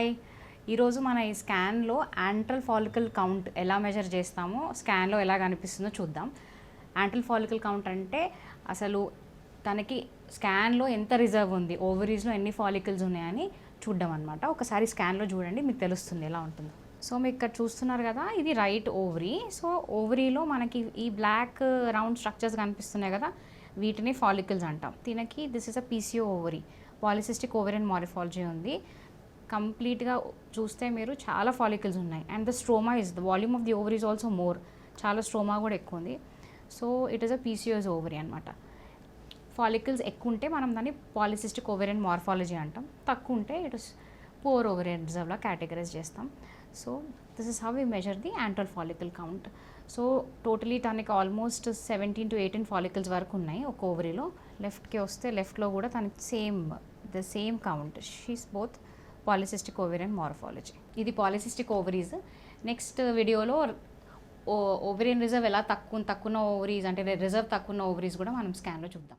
Hi, ఈరోజు మన ఈ స్కాన్లో యాంట్రల్ ఫాలికల్ కౌంట్ ఎలా మెజర్ చేస్తామో స్కాన్లో ఎలా కనిపిస్తుందో చూద్దాం. యాంట్రల్ ఫాలికల్ కౌంట్ అంటే అసలు తనకి స్కాన్లో ఎంత రిజర్వ్ ఉంది, ఓవరీస్లో ఎన్ని ఫాలికల్స్ ఉన్నాయని చూద్దాం అనమాట. ఒకసారి స్కాన్లో చూడండి, మీకు తెలుస్తుంది ఎలా ఉంటుందో. సో మీకు ఇక్కడ చూస్తున్నారు కదా, ఇది రైట్ ఓవరీ. సో ఓవరీలో మనకి ఈ బ్లాక్ రౌండ్ స్ట్రక్చర్స్ కనిపిస్తున్నాయి కదా, వీటిని ఫాలికల్స్ అంటాం. దీనికి this is a PCO ovary, polycystic ovarian morphology ఉంది. కంప్లీట్గా చూస్తే మీరు చాలా ఫాలికల్స్ ఉన్నాయి. And the stroma is the volume of the ovary is also more, చాలా స్ట్రోమా కూడా ఎక్కువ ఉంది. So it is a PCOS ovary అనమాట. ఫాలికల్స్ ఎక్కువ ఉంటే మనం దాన్ని పాలిసిస్టిక్ ఓవరియన్ మార్ఫాలజీ అంటాం, తక్కువ ఉంటే ఇట్ ఇస్ పూర్ ఓవరియన్ రిజర్వ్లా కేటగరైజ్ చేస్తాం. So this is how we measure the antral follicle count. So totally తనకి ఆల్మోస్ట్ 17 to 18 ఫాలికల్స్ వరకు ఉన్నాయి ఒక ఓవరీలో. లెఫ్ట్కి వస్తే లెఫ్ట్లో కూడా తనకి the same count. She's both polycystic ovarian morphology. ఇది పాలిసిస్టిక్ ఓవరీస్. నెక్స్ట్ వీడియోలో ఓవరియన్ రిజర్వ్ ఎలా తక్కువ ఓవరీస్ అంటే రిజర్వ్ తక్కువ ఓవరీస్ కూడా మనం స్కాన్లో చూద్దాం.